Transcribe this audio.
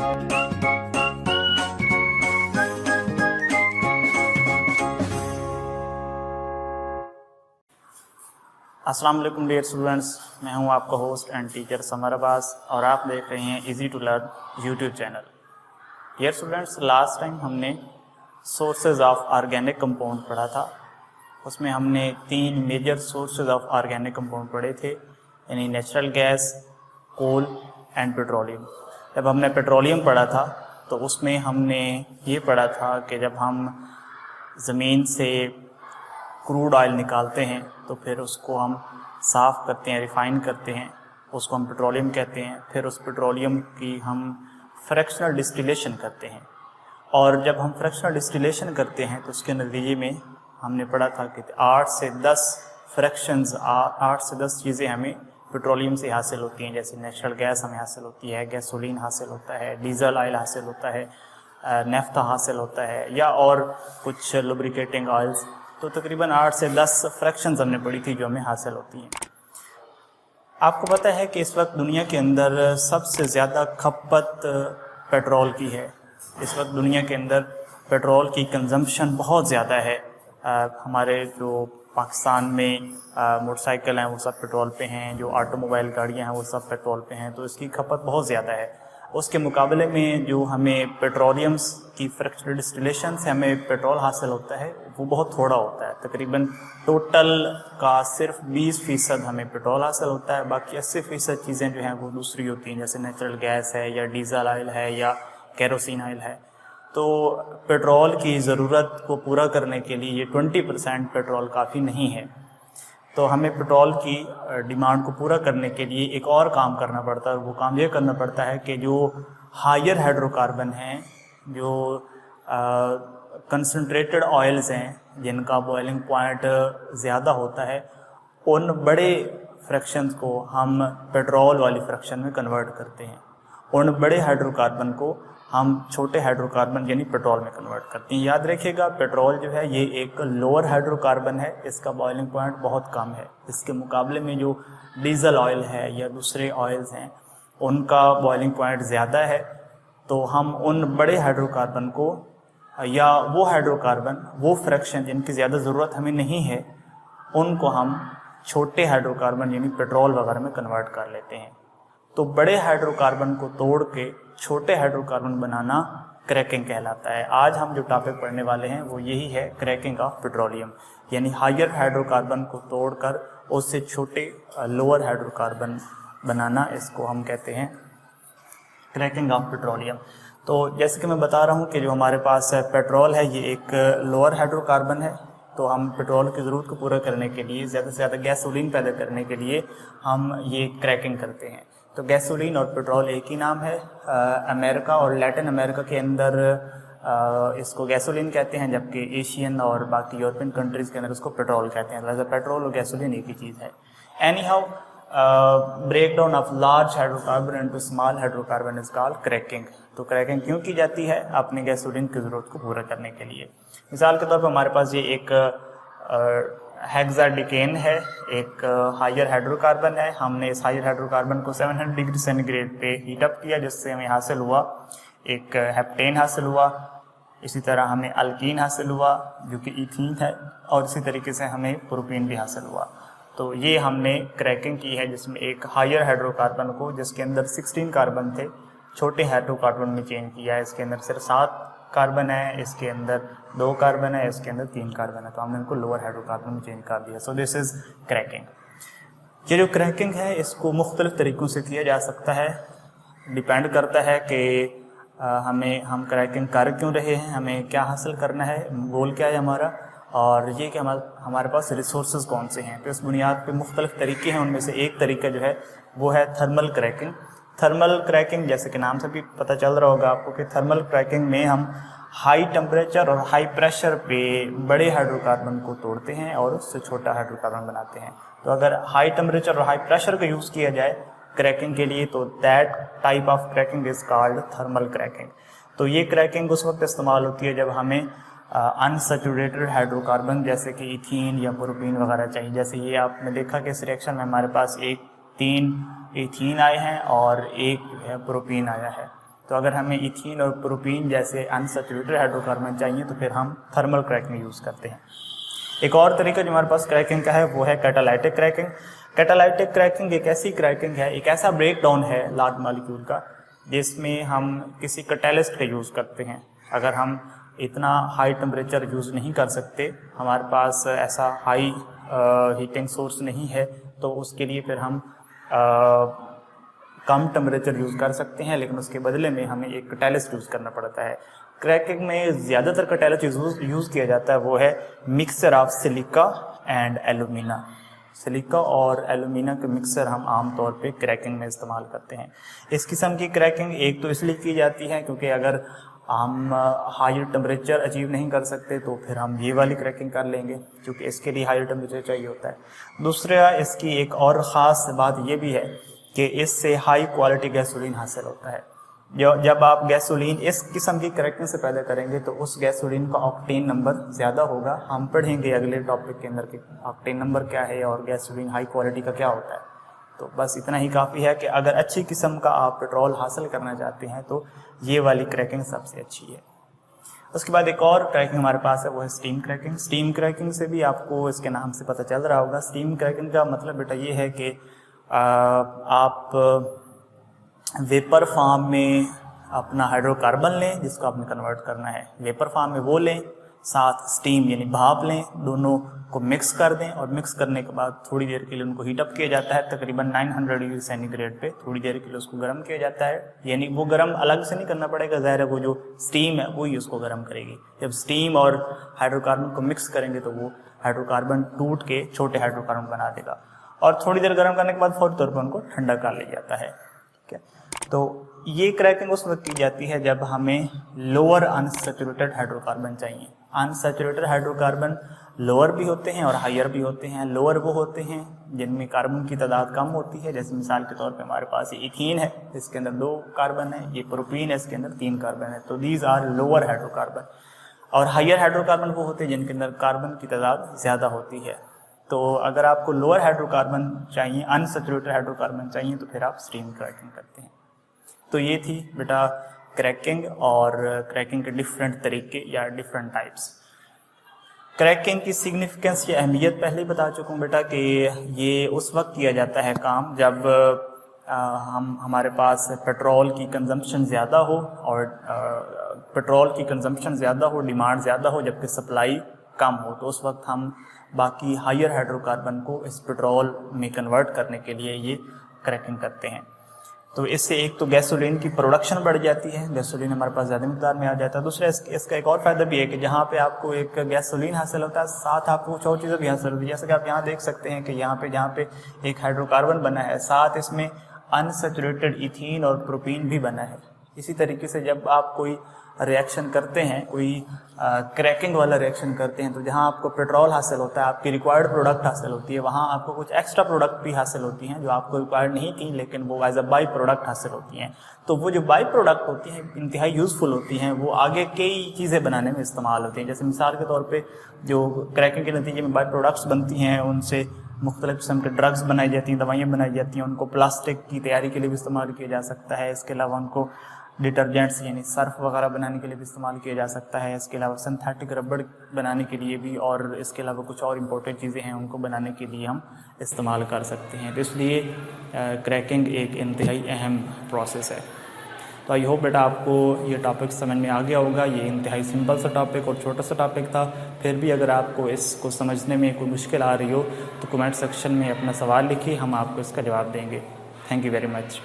अस्सलाम वालेकुम dear students, मैं हूं आपका host and teacher Samar Abbas और आप देख रहे हैं easy to learn YouTube channel. Dear students, last time हमने सोर्सेज ऑफ ऑर्गेनिक कंपाउंड पढ़ा था। उसमें हमने 3 major sources of organic compound पढ़े थे, यानी natural gas, coal and petroleum. जब हमने पेट्रोलियम पढ़ा था तो उसमें हमने ये पढ़ा था कि जब हम ज़मीन से क्रूड ऑयल निकालते हैं तो फिर उसको हम साफ़ करते हैं, रिफ़ाइन करते हैं, उसको हम पेट्रोलियम कहते हैं। फिर उस पेट्रोलियम की हम फ्रैक्शनल डिस्टिलेशन करते हैं, और जब हम फ्रैक्शनल डिस्टिलेशन करते हैं तो उसके नतीजे में हमने पढ़ा था कि 8 से 10 फ्रैक्शंस, 8 से 10 चीज़ें हमें पेट्रोलियम से हासिल होती हैं। जैसे नेचुरल गैस हमें हासिल होती है, गैसोलीन हासिल होता है, डीजल ऑयल हासिल होता है, नेफ्था हासिल होता है, या और कुछ लुब्रिकेटिंग ऑयल्स। तो तकरीबन 8 से 10 फ्रैक्शंस हमने पढ़ी थी जो हमें हासिल होती हैं। आपको पता है कि इस वक्त दुनिया के अंदर सबसे ज़्यादा खपत पेट्रोल की है। इस वक्त दुनिया के अंदर पेट्रोल की कंजम्पशन बहुत ज़्यादा है। हमारे जो पाकिस्तान में मोटरसाइकिल हैं वो सब पेट्रोल पे हैं, जो ऑटोमोबाइल गाड़ियाँ हैं वो सब पेट्रोल पे हैं, तो इसकी खपत बहुत ज़्यादा है। उसके मुकाबले में जो हमें पेट्रोलियम्स की फ्रैक्शनल डिस्टिलेशन से हमें पेट्रोल हासिल होता है वो बहुत थोड़ा होता है। तकरीबन टोटल का सिर्फ 20% हमें पेट्रोल हासिल होता है, बाकी 80% चीज़ें जो हैं वो दूसरी होती हैं, जैसे नेचुरल गैस है या डीजल ऑयल है या केरोसिन ऑयल है। तो पेट्रोल की ज़रूरत को पूरा करने के लिए ये 20% पेट्रोल काफ़ी नहीं है। तो हमें पेट्रोल की डिमांड को पूरा करने के लिए एक और काम करना पड़ता है, और वो काम ये करना पड़ता है कि जो हायर हाइड्रोकार्बन हैं, जो कंसनट्रेटेड ऑयल्स हैं जिनका बॉइलिंग पॉइंट ज़्यादा होता है, उन बड़े फ्रैक्शंस को हम पेट्रोल वाली फ्रैक्शन में कन्वर्ट करते हैं। उन बड़े हाइड्रोकार्बन को हम छोटे हाइड्रोकार्बन यानी पेट्रोल में कन्वर्ट करते हैं। याद रखिएगा, पेट्रोल जो है ये एक लोअर हाइड्रोकार्बन है, इसका बॉइलिंग पॉइंट बहुत कम है। इसके मुकाबले में जो डीजल ऑयल है या दूसरे ऑयल्स हैं उनका बॉइलिंग पॉइंट ज़्यादा है। तो हम उन बड़े हाइड्रोकार्बन को, या वो हाइड्रोकार्बन, वो फ्रैक्शन जिनकी ज़्यादा ज़रूरत हमें नहीं है, उनको हम छोटे हाइड्रोकार्बन यानी पेट्रोल वगैरह में कन्वर्ट कर लेते हैं। तो बड़े हाइड्रोकार्बन को तोड़ के छोटे हाइड्रोकार्बन बनाना क्रैकिंग कहलाता है। आज हम जो टॉपिक पढ़ने वाले हैं वो यही है, क्रैकिंग ऑफ पेट्रोलियम, यानी हायर हाइड्रोकार्बन को तोड़कर उससे छोटे लोअर हाइड्रोकार्बन बनाना, इसको हम कहते हैं क्रैकिंग ऑफ पेट्रोलियम। तो जैसे कि मैं बता रहा हूँ कि जो हमारे पास पेट्रोल है ये एक लोअर हाइड्रोकार्बन है। तो हम पेट्रोल की ज़रूरत को पूरा करने के लिए, ज़्यादा से ज़्यादा गैसोलीन पैदा करने के लिए हम ये क्रैकिंग करते हैं। तो गैसोलीन और पेट्रोल एक ही नाम है। अमेरिका और लैटिन अमेरिका के अंदर इसको गैसोलीन कहते हैं, जबकि एशियन और बाकी यूरोपियन कंट्रीज़ के अंदर उसको पेट्रोल कहते हैं। लिहाजा पेट्रोल और गैसोलीन एक ही चीज़ है। Anyhow, break down of large hydrocarbon into small hydrocarbon is called cracking. तो क्रैकिंग क्यों की जाती है? अपने गैसोलीन की ज़रूरत को पूरा करने के लिए। मिसाल के तौर पर हमारे पास ये एक हेक्साडिकेन है, एक हायर हाइड्रोकार्बन है। हमने इस हायर हाइड्रोकार्बन को 700 डिग्री सेंटीग्रेड पे हीट अप किया, जिससे हमें हासिल हुआ एक हेप्टेन हासिल हुआ। इसी तरह हमें अल्कीन हासिल हुआ जो कि इथीन है, और इसी तरीके से हमें प्रोपीन भी हासिल हुआ। तो ये हमने क्रैकिंग की है, जिसमें एक हायर हाइड्रोकार्बन को, जिसके अंदर 16 कार्बन थे, छोटे हाइड्रोकार्बन में चेंज किया है। इसके अंदर सिर्फ 7 कार्बन है, इसके अंदर 2 कार्बन है, इसके अंदर 3 कार्बन है, तो हमने इनको लोअर हाइड्रोकार्बन में चेंज कर दिया। So this is cracking. ये जो क्रैकिंग है इसको मुख्तलिफ तरीक़ों से किया जा सकता है। डिपेंड करता है कि हम क्रैकिंग कर क्यों रहे हैं, हमें क्या हासिल करना है, गोल क्या है हमारा, और ये कि हमारे पास रिसोर्सेज कौन से हैं। तो इस बुनियाद पे मुख्तलिफ तरीके हैं। उनमें से एक तरीका जो है वो है थर्मल क्रैकिंग। थर्मल क्रैकिंग, जैसे कि नाम से भी पता चल रहा होगा आपको कि थर्मल क्रैकिंग में हम हाई टेम्परेचर और हाई प्रेशर पे बड़े हाइड्रोकार्बन को तोड़ते हैं और उससे छोटा हाइड्रोकार्बन बनाते हैं। तो अगर हाई टेम्परेचर और हाई प्रेशर का यूज़ किया जाए क्रैकिंग के लिए, तो that type of cracking is called thermal cracking. तो ये क्रैकिंग उस वक्त इस्तेमाल होती है जब हमें अनसैचुरेटेड हाइड्रोकार्बन जैसे कि इथीन या प्रोपीन वगैरह चाहिए। जैसे ये आपने देखा कि इस रिएक्शन में हमारे पास 3 इथीन आए हैं और 1 प्रोपीन आया है। तो अगर हमें इथीन और प्रोपीन जैसे अनसैचुरेटेड हाइड्रोकार्बन चाहिए तो फिर हम थर्मल क्रैकिंग यूज़ करते हैं। एक और तरीका जो हमारे पास क्रैकिंग का है वो है कैटालाइटिक क्रैकिंग। कैटालाइटिक क्रैकिंग एक ऐसी क्रैकिंग है, एक ऐसा ब्रेक डाउन है लार्ज मॉलिक्यूल का जिसमें हम किसी कैटालिस्ट का यूज़ करते हैं। अगर हम इतना हाई टेम्परेचर यूज़ नहीं कर सकते, हमारे पास ऐसा हाई हीटिंग सोर्स नहीं है, तो उसके लिए फिर हम कम टेम्परेचर यूज़ कर सकते हैं, लेकिन उसके बदले में हमें एक कैटालिस्ट यूज़ करना पड़ता है। क्रैकिंग में ज़्यादातर कैटालिस्ट यूज़ किया जाता है वो है mixture of silica and alumina. Silica और एलुमिना के मिक्सर हम आमतौर पे क्रैकिंग में इस्तेमाल करते हैं। इस किस्म की क्रैकिंग एक तो इसलिए की जाती है क्योंकि अगर हम हायर टेम्परेचर अचीव नहीं कर सकते तो फिर हम ये वाली क्रैकिंग कर लेंगे, क्योंकि इसके लिए हायर टेम्परेचर चाहिए होता है। दूसरा, इसकी एक और ख़ास बात ये भी है कि इससे हाई क्वालिटी गैसोलीन हासिल होता है। जब आप गैसोलीन इस किस्म की क्रैकिंग से पैदा करेंगे तो उस गैसोलीन का ऑक्टेन नंबर ज़्यादा होगा। हम पढ़ेंगे अगले टॉपिक के अंदर कि ऑक्टेन नंबर क्या है और गैसोलीन हाई क्वालिटी का क्या होता है। तो बस इतना ही काफ़ी है कि अगर अच्छी किस्म का आप पेट्रोल हासिल करना चाहते हैं तो ये वाली क्रैकिंग सबसे अच्छी है। उसके बाद एक और क्रैकिंग हमारे पास है वो है स्टीम क्रैकिंग। स्टीम क्रैकिंग से भी आपको इसके नाम से पता चल रहा होगा। स्टीम क्रैकिंग का मतलब बेटा ये है कि आप वेपर फॉर्म में अपना हाइड्रोकार्बन लें जिसको आपने कन्वर्ट करना है, वेपर फॉर्म में वो लें, साथ स्टीम यानी भाप लें, दोनों को मिक्स कर दें और मिक्स करने के बाद थोड़ी देर के लिए उनको हीट अप किया जाता है। तकरीबन 900 डिग्री सेंटीग्रेड पे थोड़ी देर के लिए उसको गर्म किया जाता है। यानी वो गर्म अलग से नहीं करना पड़ेगा, ज़ाहिर है वो जो स्टीम है वही उसको गर्म करेगी। जब स्टीम और हाइड्रोकार्बन को मिक्स करेंगे तो वो हाइड्रोकार्बन टूट के छोटे हाइड्रोकार्बन बना देगा और थोड़ी देर गर्म करने के बाद फौरी तौर पर उनको ठंडा कर लिया जाता है। ठीक है, तो ये क्रैकिंग उस वक्त की जाती है जब हमें लोअर अनसैचुरेटेड हाइड्रोकार्बन चाहिए। अनसैचुरेटेड हाइड्रोकार्बन लोअर भी होते हैं और हायर भी होते हैं। लोअर वो होते हैं जिनमें कार्बन की तादाद कम होती है, जैसे मिसाल के तौर पे हमारे पास ये इथीन है, इसके अंदर 2 कार्बन है, ये प्रोपीन है, इसके अंदर 3 कार्बन है, तो दीज आर लोअर हाइड्रोकार्बन। और हायर हाइड्रोकार्बन वो होते हैं जिनके अंदर कार्बन की तादाद ज़्यादा होती है। तो अगर आपको लोअर हाइड्रोकार्बन चाहिए, अनसैचुरेटेड हाइड्रोकार्बन चाहिए, तो फिर आप स्टीम क्रैकिंग करते हैं। तो ये थी बेटा क्रैकिंग और क्रैकिंग के डिफरेंट तरीके या डिफरेंट टाइप्स। क्रैकिंग की सिग्निफिकेंस या अहमियत पहले ही बता चुका हूँ बेटा कि ये उस वक्त किया जाता है काम जब हमारे पास पेट्रोल की कंजम्पशन ज़्यादा हो और पेट्रोल की कंजम्पशन ज़्यादा हो, डिमांड ज़्यादा हो, जबकि सप्लाई कम हो, तो उस वक्त हम बाकी हायर हाइड्रोकार्बन को इस पेट्रोल में कन्वर्ट करने के लिए ये क्रैकिंग करते हैं। तो इससे एक तो गैसोलीन की प्रोडक्शन बढ़ जाती है, गैसोलीन हमारे पास ज़्यादा मिकदार में आ जाता है। दूसरा इसका एक और फ़ायदा भी है कि जहाँ पे आपको एक गैसोलीन हासिल होता है, साथ आपको कुछ और चीज़ें भी हासिल होती है। जैसे कि आप यहाँ देख सकते हैं कि जहाँ पे एक हाइड्रोकार्बन बना है, साथ इसमें अनसैचुरेटेड इथीन और प्रोपीन भी बना है। इसी तरीके से जब आप कोई रिएक्शन करते हैं, कोई क्रैकिंग वाला रिएक्शन करते हैं, तो जहाँ आपको पेट्रोल हासिल होता है, आपकी रिक्वायर्ड प्रोडक्ट हासिल होती है, वहाँ आपको कुछ एक्स्ट्रा प्रोडक्ट भी हासिल होती हैं जो आपको रिक्वायर्ड नहीं थी, लेकिन वो एज अ बाई प्रोडक्ट हासिल होती हैं। तो वो जो बाई प्रोडक्ट होती हैं इंतहाई यूज़फुल होती हैं, वो आगे कई चीज़ें बनाने में इस्तेमाल होती हैं। जैसे मिसाल के तौर पर जो क्रैकिंग के नतीजे में बाई प्रोडक्ट्स बनती हैं, उनसे मुख्तलिफ किस्म के ड्रग्स बनाई जाती हैं, दवाइयाँ बनाई जाती हैं, उनको प्लास्टिक की तैयारी के लिए भी इस्तेमाल किया जा सकता है। इसके अलावा उनको डिटर्जेंट्स यानी सर्फ वगैरह बनाने के लिए भी इस्तेमाल किया जा सकता है। इसके अलावा सिंथेटिक रबड़ बनाने के लिए भी, और इसके अलावा कुछ और इम्पोर्टेंट चीज़ें हैं उनको बनाने के लिए हम इस्तेमाल कर सकते हैं। तो इसलिए क्रैकिंग एक इंतहाई अहम प्रोसेस है। तो आई होप बेटा आपको ये टॉपिक समझ में आ गया होगा। ये इंतहाई सिंपल सा टॉपिक और छोटा सा टॉपिक था। फिर भी अगर आपको इसको समझने में कोई मुश्किल आ रही हो तो कमेंट सेक्शन में अपना सवाल लिखिए, हम आपको इसका जवाब देंगे। Thank you very much.